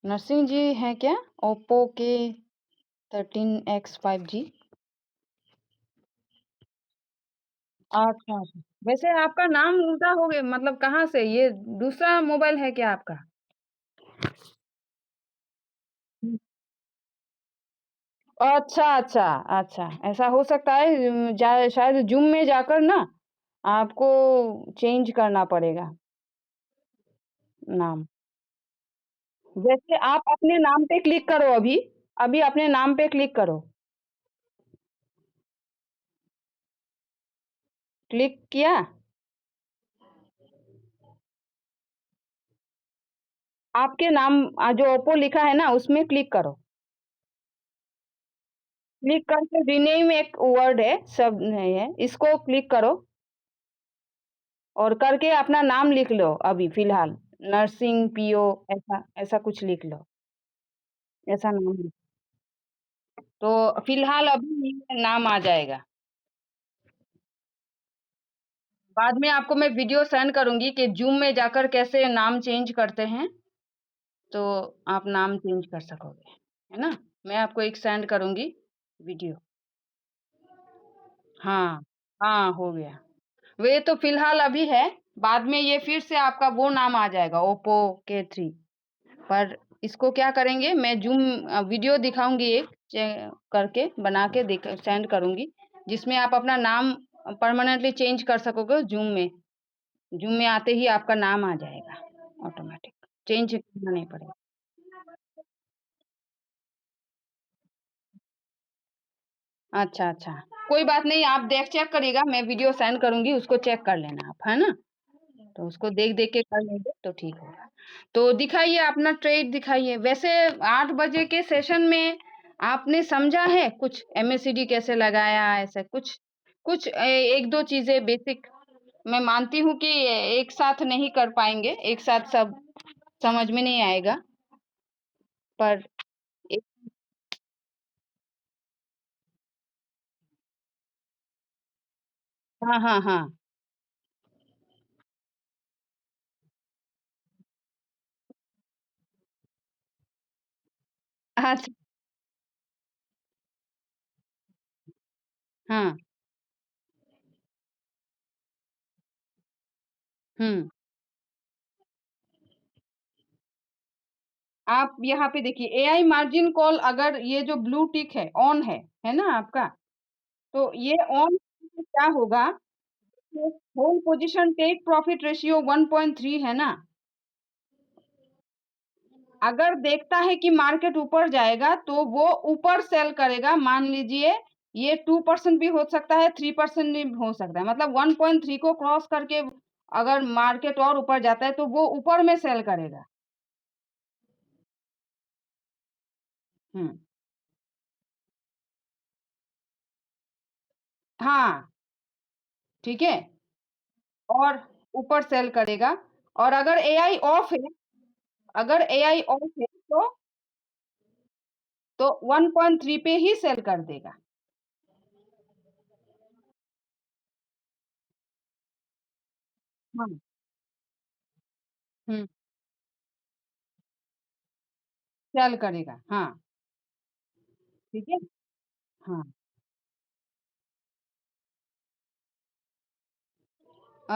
नरसिंह जी हैं क्या? ओप्पो के 13X 5G। अच्छा, अच्छा। वैसे आपका नाम उल्टा हो गया, मतलब कहाँ से? ये दूसरा मोबाइल है क्या आपका? हुँ। अच्छा, अच्छा, अच्छा। ऐसा हो सकता है, शायद ज़ूम में जाकर ना आपको चेंज करना पड़ेगा नाम। जैसे आप अपने नाम पे क्लिक करो अभी, अभी अपने नाम पे क्लिक करो। क्लिक किया? आपके नाम जो ओप्पो लिखा है ना उसमें क्लिक करो। क्लिक करके रीनेम एक वर्ड है, शब्द नहीं है, इसको क्लिक करो और करके अपना नाम लिख लो अभी फ़िलहाल। नर्सिंग पीओ ऐसा ऐसा कुछ लिख लो, ऐसा नाम लिख, तो फ़िलहाल अभी ये नाम आ जाएगा। बाद में आपको मैं वीडियो सेंड करूँगी कि ज़ूम में जाकर कैसे नाम चेंज करते हैं, तो आप नाम चेंज कर सकोगे, है ना? मैं आपको एक सेंड करूँगी वीडियो। हाँ, हाँ, हो गया। वे तो फ़िलहाल अभी है, बाद में ये फिर से आपका वो नाम आ जाएगा ओप्पो के 3। पर इसको क्या करेंगे, मैं वीडियो दिखाऊँगी एक करके बना के सेंड करूँगी, जिसमें आप अपना नाम परमानेंटली चेंज कर सकोगे ज़ूम में। ज़ूम में आते ही आपका नाम आ जाएगा ऑटोमैटिक, चेंज करना नहीं पड़ेगा। अच्छा, अच्छा। कोई बात नहीं, आप चेक करिएगा, मैं वीडियो सेंड करूँगी, उसको चेक कर लेना आप, है ना? तो उसको देख-देख के कर लेंगे तो ठीक होगा। तो दिखाइए अपना ट्रेड दिखाइए। वैसे 8 बजे के सेशन में आपने समझा है कुछ एमएससीडी कैसे लगाया ऐसा कुछ? कुछ 1-2 चीज़ें बेसिक, मैं मानती हूँ कि एक साथ नहीं कर पाएँगे, एक साथ सब समझ में नहीं आएगा, पर एक। हाँ, हाँ, हाँ। अच्छा, हाँ। हुँ। आप यहाँ पे देखिए एआई मार्जिन कॉल, अगर ये जो ब्लू टिक है ना आपका? तो ये ऑन से क्या होगा, ये whole position take profit ratio 1.3 है ना? अगर देखता है कि मार्केट ऊपर जाएगा तो वो ऊपर सेल करेगा। मान लीजिए ये 2% भी हो सकता है, 3% भी हो सकता है। मतलब 1.3 को क्रॉस करके अगर मार्केट और ऊपर जाता है तो वो ऊपर में सेल करेगा। हुँ। हाँ, ठीक है? और ऊपर सेल करेगा, और अगर एआई ऑफ है, अगर एआई ऑफ है तो 1.3 पे ही सेल कर देगा। हाँ। हुँ, सेल करेगा। हाँ, ठीक है? हाँ। अ,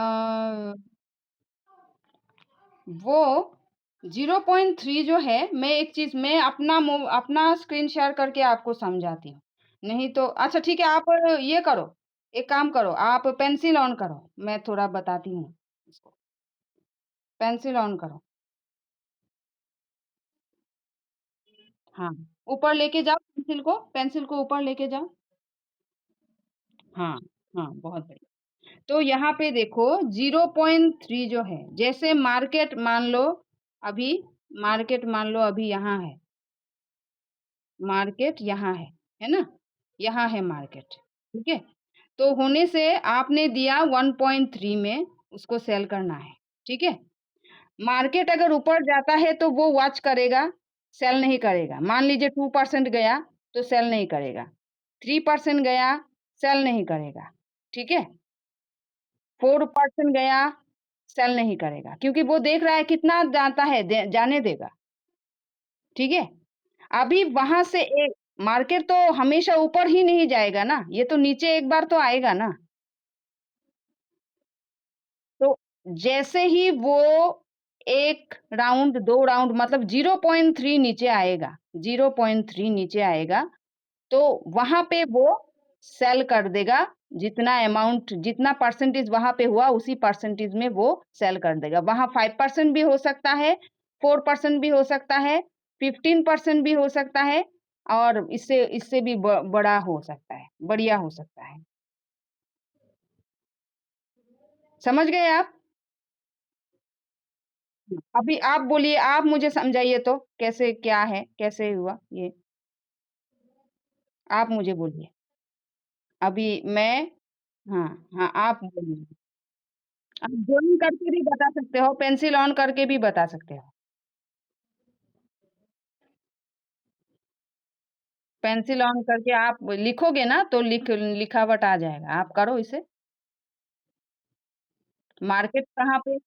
वो 0.3 जो है, मैं एक चीज़ मैं अपना स्क्रीन शेयर करके आपको समझाती हूँ। नहीं तो अच्छा ठीक है, आप ये करो, एक काम करो, आप पेंसिल ऑन करो, मैं थोड़ा बताती हूँ इसको। पेंसिल ऑन करो। हाँ, ऊपर लेके जाओ पेंसिल को ऊपर लेके जाओ। हाँ, हाँ, बहुत बढ़िया। तो यहाँ पे देखो 0.3 जो है, जैसे अभी मार्केट मान लो अभी यहाँ है, मार्केट यहाँ है ना? यहाँ है मार्केट, ठीक है? तो होने से आपने दिया 1.3 में उसको सेल करना है, ठीक है? मार्केट अगर ऊपर जाता है तो वो वॉच करेगा, सेल नहीं करेगा। मान लीजिए 2% गया तो सेल नहीं करेगा, 3% गया, सेल नहीं करेगा, ठीक है? 4% गया, सेल नहीं करेगा, क्योंकि वो देख रहा है कितना जाता है, जाने देगा। ठीक है? अभी वहाँ से एक मार्केट तो हमेशा ऊपर ही नहीं जाएगा ना, ये तो नीचे एक बार तो आएगा ना। तो जैसे ही वो 1 राउंड, 2 राउंड मतलब 0.3 नीचे आएगा, 0.3 नीचे आएगा, तो वहाँ पे वो सेल कर देगा, जितना अमाउंट जितना परसेंटेज वहाँ पे हुआ उसी परसेंटेज में वो सेल कर देगा। वहाँ 5% भी हो सकता है, 4% भी हो सकता है, 15% भी हो सकता है और इससे इससे भी बड़ा हो सकता है, बढ़िया हो सकता है। समझ गए आप? अभी आप बोलिए, आप मुझे समझाइए तो कैसे क्या है? कैसे हुआ ये? आप मुझे बोलिए। अभी मैं हाँ, हाँ, आप बोलिए। आप ड्राइंग करके भी बता सकते हो, पेंसिल ऑन करके भी बता सकते हो। पेंसिल ऑन करके आप लिखोगे ना तो लिखावट आ जाएगा। आप करो इसे। मार्केट कहाँ पे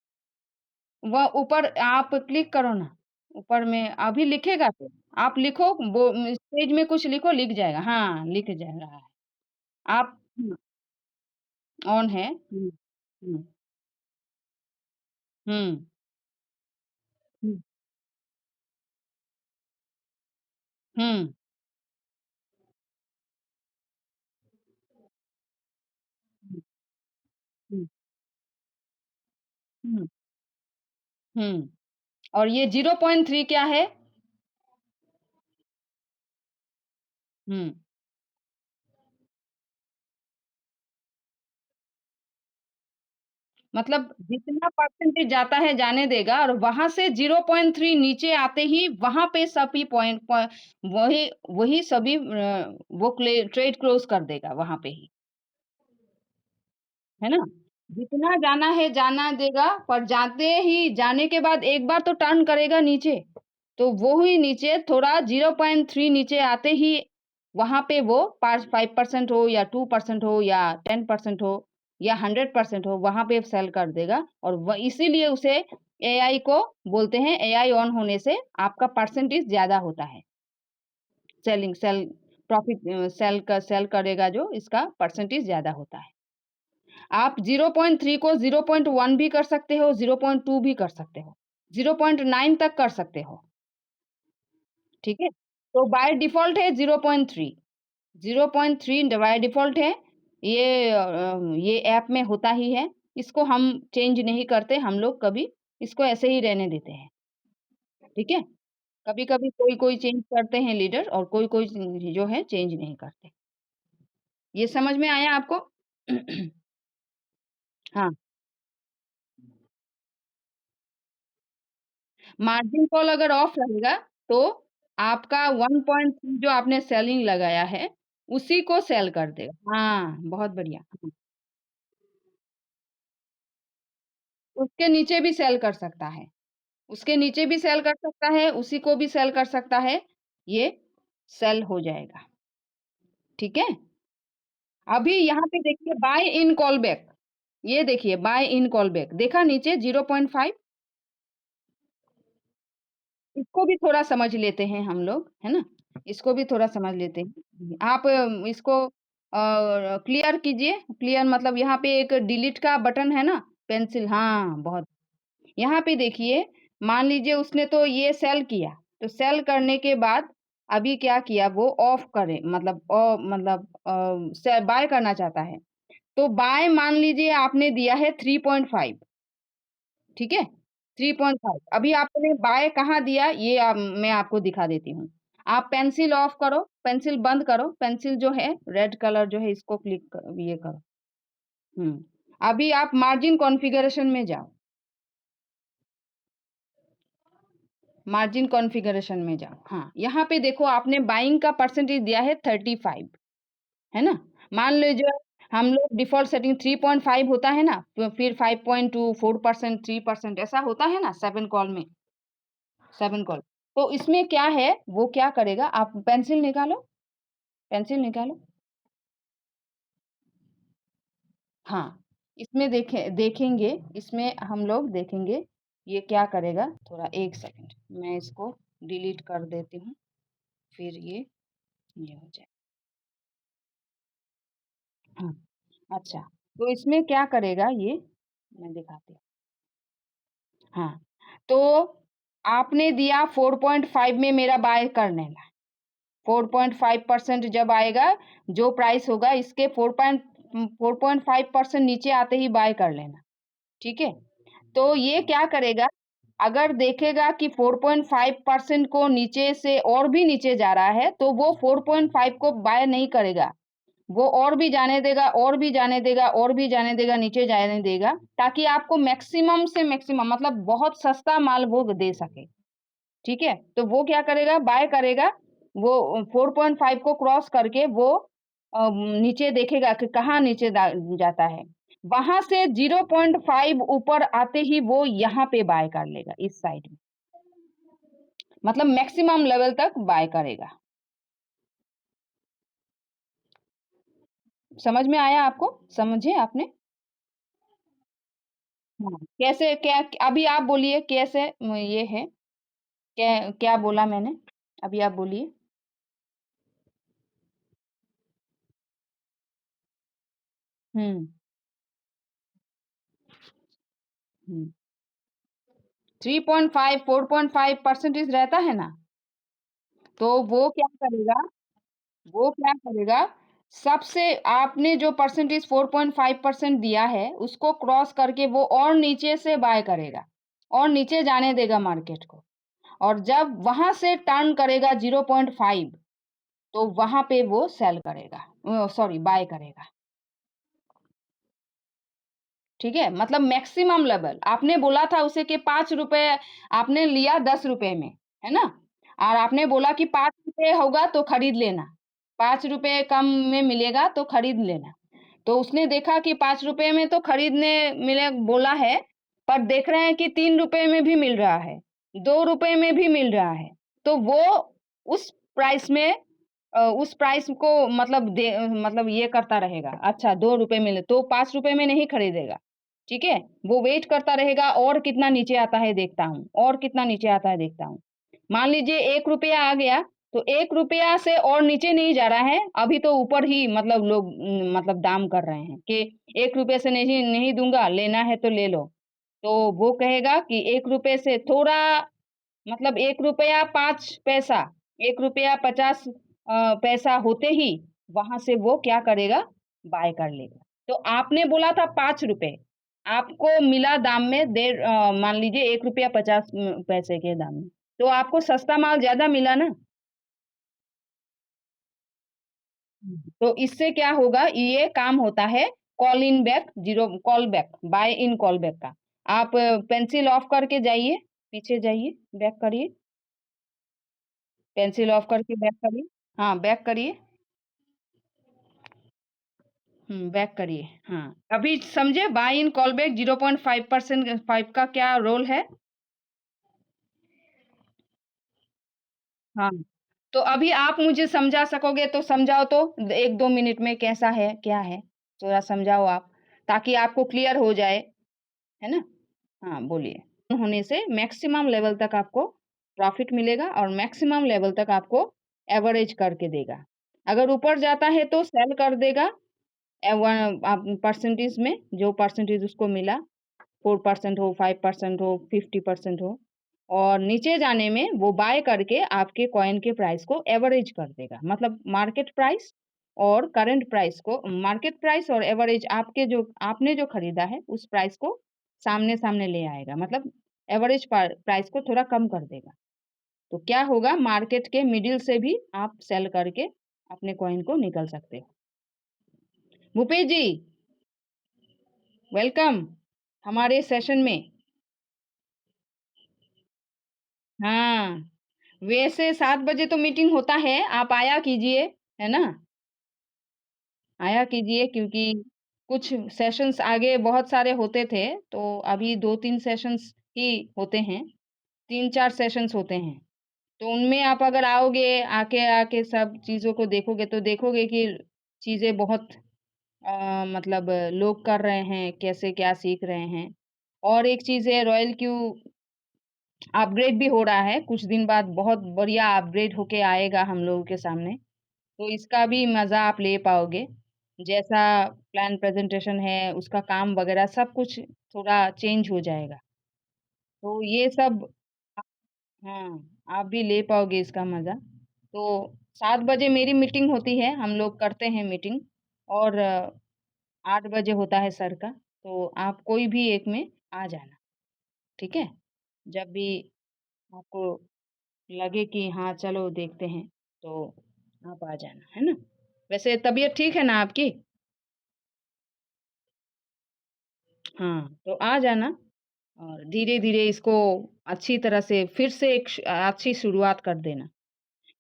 वह ऊपर आप क्लिक करो ना। ऊपर में अभी लिखेगा तो आप लिखो वो पेज में कुछ लिखो लिख जाएगा। हाँ, लिख जा रहा है। आप ऑन है। हुँ, हुँ, हुँ, हुँ, हुँ, हुँ, हुँ, हुँ। और ये 0.3 क्या है? हुँ, मतलब जितना परसेंटेज जाता है जाने देगा और वहाँ से 0.3 नीचे आते ही वहाँ पे सभी पॉइंट वही वही सभी वो ट्रेड क्लोज़ कर देगा वहाँ पे ही, है ना? जितना जाना है जाना देगा पर जाने के बाद एक बार तो टर्न करेगा नीचे। तो वो ही नीचे थोड़ा 0.3 नीचे आते ही वहाँ पे वो पास 5% हो या 2% हो या 10% हो या 100% हो, वहाँ पे सेल कर देगा और व इसीलिए उसे एआई को बोलते हैं, एआई ऑन होने से आपका परसेंटेज ज़्यादा होता है। सेल करेगा जो इसका परसेंटेज ज़्यादा होता है। आप 0.3 को 0.1 भी कर सकते हो, 0.2 भी कर सकते हो, 0.9 तक कर सकते हो, ठीक है? तो बाय डिफ़ॉल्ट है 0.3, 0.3 बाय डिफ़ॉल्ट है। ये ऐप में होता ही है। इसको हम चेंज नहीं करते हम लोग कभी, इसको ऐसे ही रहने देते हैं, ठीक है? कभी-कभी कोई-कोई चेंज करते हैं लीडर और कोई-कोई जो है चेंज नहीं करते। ये समझ में आया आपको? हाँ। मार्जिन कॉल अगर ऑफ रहेगा, तो आपका 1.3 जो आपने सेलिंग लगाया है, उसी को सेल कर देगा। हाँ, बहुत बढ़िया। उसके नीचे भी सेल कर सकता है। उसके नीचे भी सेल कर सकता है, उसी को भी सेल कर सकता है। ये सेल हो जाएगा, ठीक है? अभी यहाँ पे देखिए बाय इन कॉल बैक, ये देखिए बाय इन कॉल बैक, देखा नीचे 0.5 इसको भी थोड़ा समझ लेते हैं हम लोग, है ना? इसको भी थोड़ा समझ लेते हैं। आप इसको क्लियर कीजिए, क्लियर मतलब यहाँ पे एक डिलीट का बटन है ना? पेंसिल हाँ, बहुत यहाँ पे देखिए, मान लीजिए उसने तो ये सेल किया, तो सेल करने के बाद अभी क्या किया वो ऑफ करे मतलब से बाय करना चाहता है। तो बाय मान लीजिए आपने दिया है 3.5 ठीक है? 3.5 अभी आपने बाय कहाँ दिया ये मैं आपको दिखा देती हूँ। आप पेंसिल ऑफ करो, पेंसिल बंद करो, पेंसिल जो है रेड कलर जो है इसको क्लिक ये करो। हुँ। अभी आप मार्जिन कॉन्फ़िगरेशन में जाओ, मार्जिन कॉन्फ़िगरेशन में जाओ। हाँ, यहाँ पे देखो आपने बाइंग का परसेंटेज दिया है 35 है ना? मान लीजिए हम लोग डिफ़ॉल्ट सेटिंग 3.5 होता है ना? फिर 5.2 4% 3% ऐसा होता है ना 7 कॉल में? 7 कॉल। तो इसमें क्या है, वो क्या करेगा आप पेंसिल निकालो, पेंसिल निकालो। हाँ, इसमें देखेंगे इसमें हम लोग देखेंगे, ये क्या करेगा थोड़ा 1 सेकंड मैं इसको डिलीट कर देती हूँ, फिर ये हो जाए। हाँ, अच्छा, तो इसमें क्या करेगा ये, मैं दिखाती हूँ। हाँ, तो आपने दिया 4.5 में मेरा बाय करने ला, 4.5% जब आएगा, जो प्राइस होगा इसके 4.5% नीचे आते ही बाय कर लेना, ठीक है? तो ये क्या करेगा, अगर देखेगा कि 4.5% को नीचे से और भी नीचे जा रहा है, तो वो 4.5 को बाय नहीं करेगा। वो और भी जाने देगा, और भी जाने देगा, और भी जाने देगा, नीचे जाने देगा, ताकि आपको मैक्सिमम से मैक्सिमम मतलब बहुत सस्ता माल वो दे सके, ठीक है? तो वो क्या करेगा, बाय करेगा, वो 4.5 को क्रॉस करके वो नीचे देखेगा कि कहाँ नीचे जाता है। वहां से 0.5 ऊपर आते ही वो यहाँ पे बाय कर लेगा, इस साइड में, मतलब मैक्सिमम लेवल तक बाय करेगा। समझ में आया आपको? समझे आपने? हाँ, कैसे क्या, अभी आप बोलिए कैसे ये है, क्या क्या बोला मैंने? अभी आप बोलिए। हुँ, हुँ। 3.5 4.5 परसेंटेज रहता है ना, तो वो क्या करेगा, सबसे आपने जो परसेंटेज 4.5% दिया है, उसको क्रॉस करके वो और नीचे से बाय करेगा, और नीचे जाने देगा मार्केट को। और जब वहाँ से टर्न करेगा 0.5, तो वहाँ पे वो सेल करेगा, सॉरी बाय करेगा। ठीक है? मतलब मैक्सिमम लेवल आपने बोला था उसे कि ₹5 आपने लिया ₹10 में, है ना? और आपने बोला कि ₹5 होगा तो खरीद लेना, ₹5 कम में मिलेगा तो खरीद लेना। तो उसने देखा कि ₹5 में तो खरीदने मिले बोला है, पर देख रहे हैं कि ₹3 में भी मिल रहा है, ₹2 में भी मिल रहा है। तो वो उस प्राइस में उस प्राइस को मतलब मतलब ये करता रहेगा, अच्छा ₹2 मिले तो ₹5 में नहीं खरीदेगा, ठीक है? वो वेट करता रहेगा, और कितना नीचे आता है देखता हूँ, और कितना नीचे आता है देखता हूँ। मान लीजिए ₹1 आ गया, तो ₹1 से और नीचे नहीं जा रहा है, अभी तो ऊपर ही मतलब लोग मतलब दाम कर रहे हैं कि ₹1 से नहीं नहीं दूँगा, लेना है तो ले लो। तो वो कहेगा कि ₹1 से थोड़ा मतलब ₹1 5 पैसा, ₹1 50 पैसा होते ही वहाँ से वो क्या करेगा, बाय कर लेगा। तो आपने बोला था ₹5, आपको मिला दाम में मान लीजिए ₹1 50 पैसे के दाम में, तो आपको सस्ता माल ज़्यादा मिला ना? तो इससे क्या होगा, ये काम होता है call in back, zero call back, buy in call back का। आप पेंसिल ऑफ करके जाइए, पीछे जाइए, बैक करिए, पेंसिल ऑफ करके बैक करिए। हाँ, बैक करिए। बैक करिए। हाँ, अभी समझे बाय इन कॉल बैक 0.5% 5 का क्या रोल है? हाँ, तो अभी आप मुझे समझा सकोगे तो समझाओ तो 1-2 मिनट में कैसा है, क्या है? थोड़ा समझाओ आप, ताकि आपको क्लियर हो जाए, है ना? हाँ, बोलिए। होने से मैक्सिमम लेवल तक आपको प्रॉफिट मिलेगा, और मैक्सिमम लेवल तक आपको एवरेज करके देगा। अगर ऊपर जाता है तो सेल कर देगा परसेंटेज में, जो परसेंटेज उसको मिला, 4% हो, 5% हो, 50% हो, और नीचे जाने में वो बाय करके आपके कॉइन के प्राइस को एवरेज कर देगा। मतलब मार्केट प्राइस और करंट प्राइस को, मार्केट प्राइस और एवरेज आपके जो आपने जो खरीदा है उस प्राइस को सामने-सामने ले आएगा। मतलब एवरेज प्राइस को थोड़ा कम कर देगा। तो क्या होगा, मार्केट के मिडल से भी आप सेल करके अपने कॉइन को निकल सकते हो। भूपेश जी, वेलकम हमारे सेशन में। हाँ, वैसे 7 बजे तो मीटिंग होता है, आप आया कीजिए, है ना? आया कीजिए, क्योंकि कुछ सेशंस आगे बहुत सारे होते थे, तो अभी 2-3 सेशंस ही होते हैं, 3-4 सेशंस होते हैं। तो उनमें आप अगर आओगे, आके आके सब चीज़ों को देखोगे, तो देखोगे कि चीज़ें बहुत मतलब लोग कर रहे हैं, कैसे क्या सीख रहे हैं। और एक चीज़ है, रॉयल क्यू अपग्रेड भी हो रहा है, कुछ दिन बाद बहुत बढ़िया अपग्रेड होके आएगा हम लोगों के सामने, तो इसका भी मज़ा आप ले पाओगे। जैसा प्लान प्रेज़ेंटेशन है, उसका काम वग़ैरह सब कुछ थोड़ा चेंज हो जाएगा। तो ये सब हाँ, आप भी ले पाओगे इसका मज़ा। तो 7 बजे मेरी मीटिंग होती है, हम लोग करते हैं मीटिंग और 8 बजे होता है सर का, तो आप कोई भी एक में आ जाना, ठीक है? जब भी आपको लगे कि हाँ, चलो देखते हैं, तो आप आ जाना, है ना? वैसे तबीयत ठीक है ना आपकी? हाँ, तो आ जाना और धीरे-धीरे इसको अच्छी तरह से फिर से एक अच्छी शुरुआत कर देना।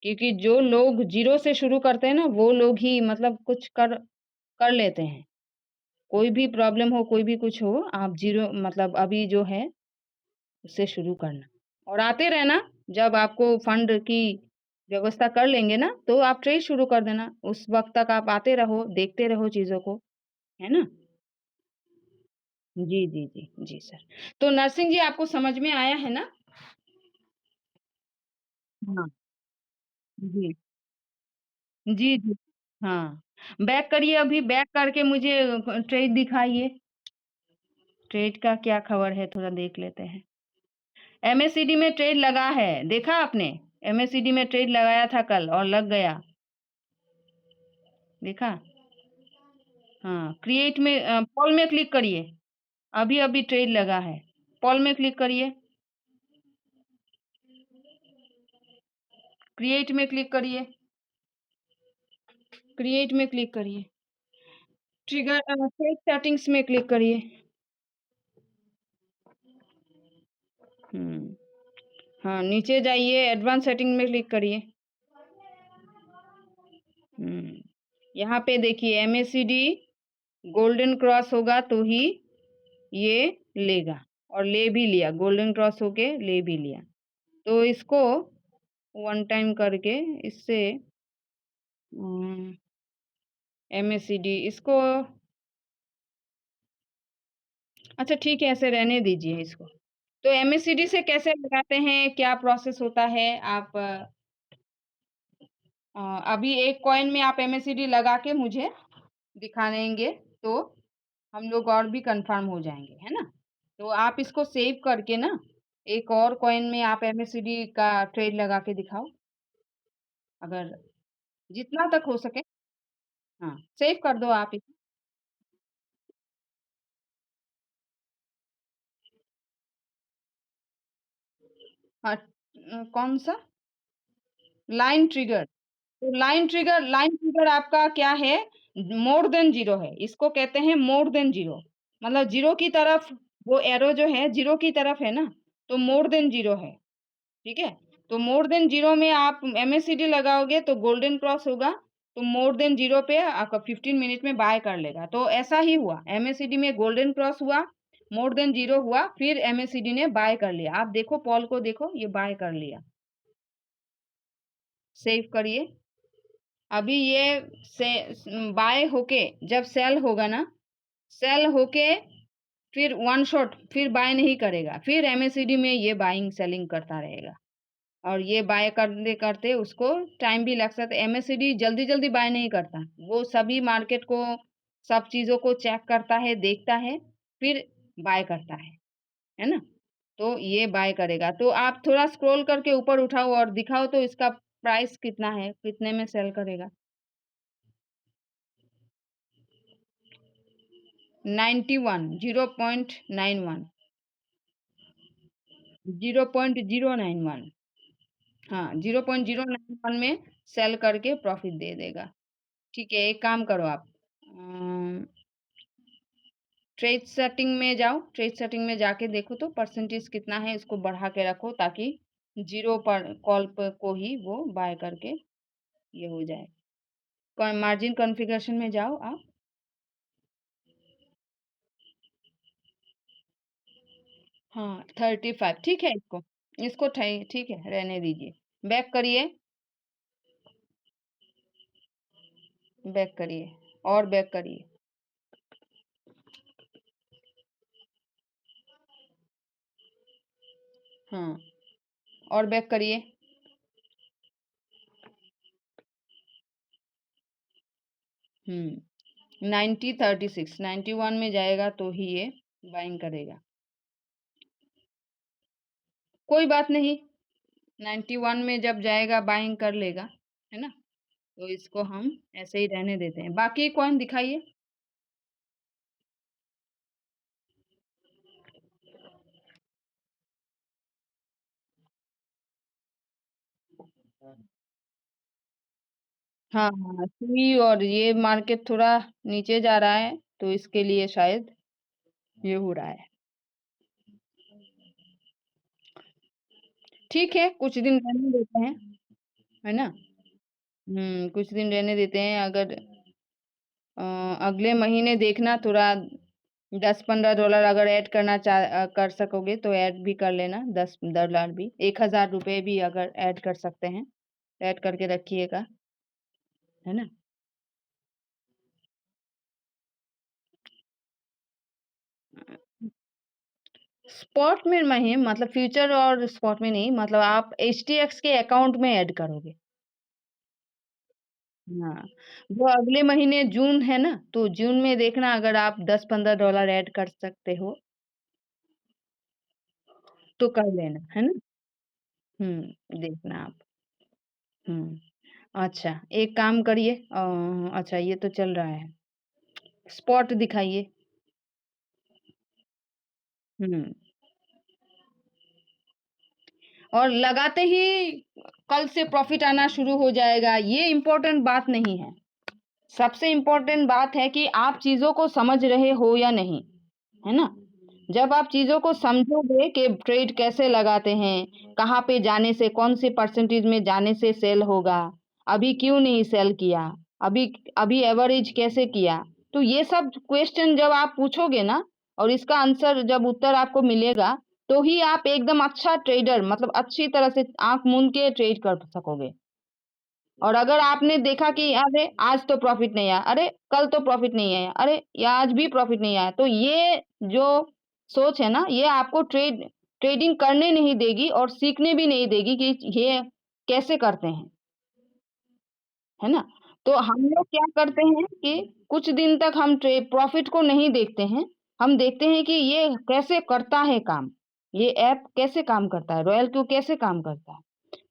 क्योंकि जो लोग ज़ीरो से शुरू करते हैं ना, वो लोग ही मतलब कुछ कर कर लेते हैं। कोई भी प्रॉब्लम हो, कोई भी कुछ हो, आप ज़ीरो मतलब अभी जो है, उससे शुरू करना। और आते रहना, जब आपको फंड की व्यवस्था कर लेंगे ना, तो आप ट्रेड शुरू कर देना। उस वक़्त तक आप आते रहो, देखते रहो चीज़ों को, है ना? जी, जी, जी। जी, सर। तो नर्सिंग जी आपको समझ में आया है ना? हाँ। जी। जी, जी। हाँ। बैक करिए अभी, बैक करके मुझे ट्रेड दिखाइए। ट्रेड का क्या खबर है थोड़ा देख लेते हैं। एमएससीडी में ट्रेड लगा है, देखा आपने? एमएससीडी में ट्रेड लगाया था कल और लग गया, देखा? हाँ, क्रिएट में पॉल में क्लिक करिए। अभी-अभी ट्रेड लगा है। पॉल में क्लिक करिए, क्रिएट में क्लिक करिए, क्रिएट में क्लिक करिए। ट्रिगर ट्रेड सेटिंग्स में क्लिक करिए। हुँ। हाँ, नीचे जाइए, एडवांस सेटिंग में क्लिक करिए। हुँ। यहाँ पे देखिए एमएससीडी गोल्डन क्रॉस होगा तो ही ये लेगा और ले भी लिया, गोल्डन क्रॉस होके ले भी लिया। तो इसको वन टाइम करके इससे एमएससीडी इसको अच्छा ठीक है, ऐसे रहने दीजिए इसको। तो एमएससीडी से कैसे लगाते हैं, क्या प्रोसेस होता है? आप अभी एक कॉइन में आप एमएससीडी लगा के मुझे दिखाएँगे, तो हम लोग और भी कन्फर्म हो जाएँगे, है ना? तो आप इसको सेव करके ना, एक और कॉइन में आप एमएससीडी का ट्रेड लगा के दिखाओ, अगर जितना तक हो सके। हाँ, सेव कर दो आप इसे। हाँ, कौन-सा? लाइन ट्रिगर आपका क्या है? मोर देन 0 है। इसको कहते हैं मोर देन 0 मतलब 0 की तरफ वो एरो जो है 0 की तरफ है ना, तो मोर देन 0 है, ठीक है? तो मोर देन 0 में आप एमएससीडी लगाओगे तो गोल्डन क्रॉस होगा, तो मोर देन 0 पे आपका 15 मिनट में बाय कर लेगा। तो ऐसा ही हुआ, एमएससीडी में गोल्डन क्रॉस हुआ, मोर देन 0 हुआ, फिर एमएससीडी ने बाय कर लिया। आप देखो पॉल को देखो, ये बाय कर लिया। सेव करिए। अभी ये बाय होके जब सेल होगा ना, सेल होके फिर वन शॉट फिर बाय नहीं करेगा। फिर एमएससीडी में ये बाइंग सेलिंग करता रहेगा और ये बाय करते-करते उसको टाइम भी लग सकता है। एमएससीडी जल्दी-जल्दी बाय नहीं करता। वो सभी मार्केट को, सब चीज़ों को चेक करता है, देखता है, फिर बाय करता है ना? तो ये बाय करेगा। तो आप थोड़ा स्क्रॉल करके ऊपर उठाओ और दिखाओ तो इसका प्राइस कितना है? कितने में सेल करेगा? 91 0.91 0.091 हाँ, 0.091 में सेल करके प्रॉफ़िट दे देगा। ठीक है, एक काम करो आप ट्रेड सेटिंग में जाओ, ट्रेड सेटिंग में जाके देखो तो परसेंटेज कितना है इसको बढ़ा के रखो ताकि 0 पर कॉल पर को ही वो बाय करके ये हो जाए। मार्जिन कॉन्फ़िगरेशन में जाओ आप। हाँ, 35 ठीक है इसको। इसको ठीक है, रहने दीजिए। बैक करिए, बैक करिए और बैक करिए। हाँ। और बैक करिए। 9036 91 में जाएगा तो ही ये बाइंग करेगा। कोई बात नहीं, 91 में जब जाएगा बाइंग कर लेगा, है ना। तो इसको हम ऐसे ही रहने देते हैं। बाकी कॉइन दिखाइए। हाँ हाँ, सुई और ये मार्केट थोड़ा नीचे जा रहा है तो इसके लिए शायद ये हो रहा है। ठीक है, कुछ दिन रहने देते हैं, है ना। कुछ दिन रहने देते हैं। अगर अगले महीने देखना थोड़ा 10-15 डॉलर अगर ऐड कर सकोगे तो ऐड भी कर लेना। 10 डॉलर भी, 1,000 रुपए भी अगर ऐड कर सकते हैं, ऐड करके रखिएगा, है ना। स्पॉट में नहीं, मतलब फ्यूचर और स्पॉट में नहीं, मतलब आप एचटीएक्स के अकाउंट में ऐड करोगे। हाँ, वो अगले महीने जून है ना, तो जून में देखना अगर आप 10-15 डॉलर ऐड कर सकते हो तो कर लेना, है ना। देखना आप। हम्म अच्छा, एक काम करिए। अच्छा, ये तो चल रहा है। स्पॉट दिखाइए। हम्म और लगाते ही कल से प्रॉफिट आना शुरू हो जाएगा, ये इम्पोर्टेंट बात नहीं है। सबसे इम्पोर्टेंट बात है कि आप चीजों को समझ रहे हो या नहीं, है ना। जब आप चीजों को समझोगे कि ट्रेड कैसे लगाते हैं, कहाँ पे जाने से, कौन से परसेंटेज में जाने से सेल होगा, अभी क्यों नहीं सेल किया, अभी अभी एवरेज कैसे किया, तो ये सब क्वेश्चन जब आप पूछोगे ना, और इसका आंसर जब उत्तर आपको मिलेगा, तो ही आप एकदम अच्छा ट्रेडर, मतलब अच्छी तरह से आंख मूंद के ट्रेड कर सकोगे। और अगर आपने देखा कि अरे आज तो प्रॉफिट नहीं आया, अरे कल तो प्रॉफिट नहीं आया, अरे या आज भी प्रॉफिट नहीं आया, तो ये जो सोच है ना, ये आपको ट्रेडिंग करने नहीं देगी और सीखने भी नहीं देगी कि ये कैसे करते हैं, है ना। तो हम लोग क्या करते हैं कि कुछ दिन तक हम ट्रेड प्रॉफिट को नहीं देखते हैं, हम देखते हैं कि ये कैसे करता है काम, ये ऐप कैसे काम करता है, रॉयल क्यू कैसे काम करता है,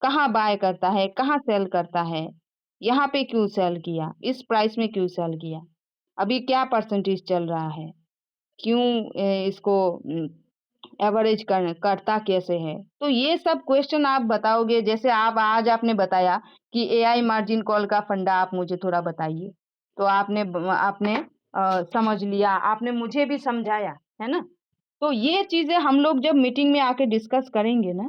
कहाँ बाय करता है, कहाँ सेल करता है, यहाँ पे क्यों सेल किया, इस प्राइस में क्यों सेल किया, अभी क्या परसेंटेज चल रहा है, क्यों इसको एवरेज करता कैसे है। तो ये सब क्वेश्चन आप बताओगे, जैसे आप आज आपने बताया कि एआई मार्जिन कॉल का फंडा, आप मुझे थोड़ा बताइए। तो आपने समझ लिया, आपने मुझे भी समझाया, है ना। तो ये चीजें हम लोग जब मीटिंग में आके डिस्कस करेंगे ना,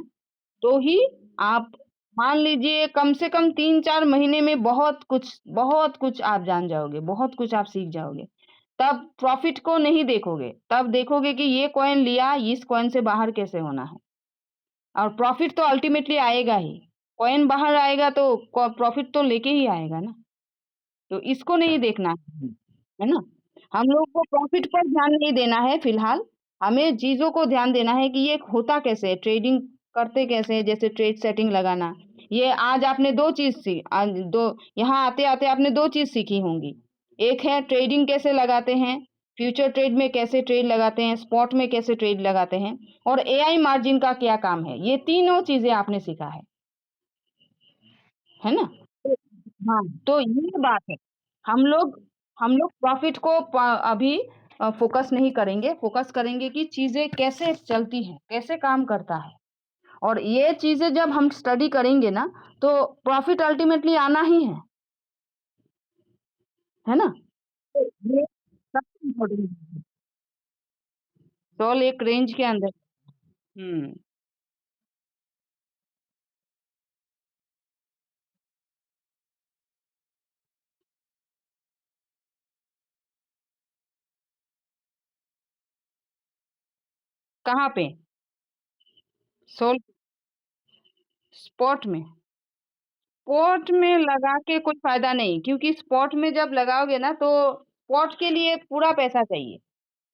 तो ही आप मान लीजिए कम से कम 3-4 महीने में बहुत कुछ आप जान जाओगे, बहुत कुछ आप सीख जाओगे। तब प्रॉफिट को नहीं देखोगे, तब देखोगे कि ये कॉइन लिया, इस कॉइन से बाहर कैसे होना है। और प्रॉफिट तो अल्टीमेटली आएगा ही, कॉइन बाहर आएगा तो प्रॉफिट तो लेके ही आएगा ना। तो इसको नहीं देखना है ना। हम लोग को प्रॉफिट पर ध्यान नहीं देना है फिलहाल, हमें चीजों को ध्यान देना है कि ये होता कैसे है, ट्रेडिंग करते कैसे है, जैसे ट्रेड सेटिंग लगाना। ये आज आपने दो चीज सी आज दो यहाँ आते आते आपने दो चीज सीखी होंगी। एक है ट्रेडिंग कैसे लगाते हैं, फ्यूचर ट्रेड में कैसे ट्रेड लगाते हैं, स्पॉट में कैसे ट्रेड लगाते हैं, और एआई मार्जिन का क्या काम है, ये तीनों चीजें आपने सीखा है ना। तो हाँ, तो ये बात है। हम लोग हम लोग प्रॉफिट को अभी फोकस नहीं करेंगे, फोकस करेंगे कि चीजें कैसे चलती हैं, कैसे काम करता है। और ये चीजें जब हम स्टडी करेंगे ना, तो प्रॉफिट अल्टीमेटली आना ही है ना। तो ये सबसे इम्पोर्टेंट है। एक रेंज के अंदर। हम्म कहाँ पे? सोल स्पॉट में? स्पॉट में लगा के कोई फायदा नहीं, क्योंकि स्पॉट में जब लगाओगे ना, तो स्पॉट के लिए पूरा पैसा चाहिए।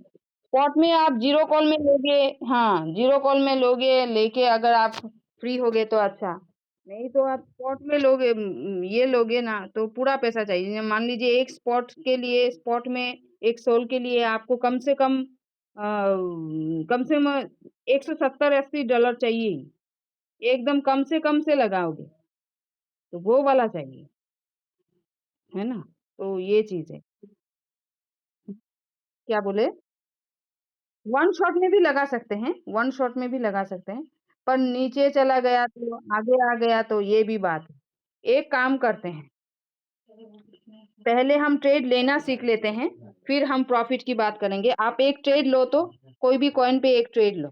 स्पॉट में आप जीरो कॉल में लोगे, हाँ जीरो कॉल में लोगे लेके, अगर आप फ्री हो गए तो अच्छा। नहीं तो आप स्पॉट में लोगे, ये लोगे ना तो पूरा पैसा चाहिए। मान लीजिए एक स्पॉट के लिए, स्पॉट में एक सोल के लिए आपको कम से कम 170-80 डॉलर चाहिए ही। एकदम कम से लगाओगे तो वो वाला चाहिए, है ना? तो ये चीज है। क्या बोले? वन शॉट में भी लगा सकते हैं, वन शॉट में भी लगा सकते हैं। पर नीचे चला गया तो, आगे आ गया तो ये भी बात है। एक काम करते हैं, पहले हम ट्रेड लेना सीख लेते हैं, फिर हम प्रॉफिट की बात करेंगे। आप एक ट्रेड लो तो, कोई भी कॉइन पे एक ट्रेड लो।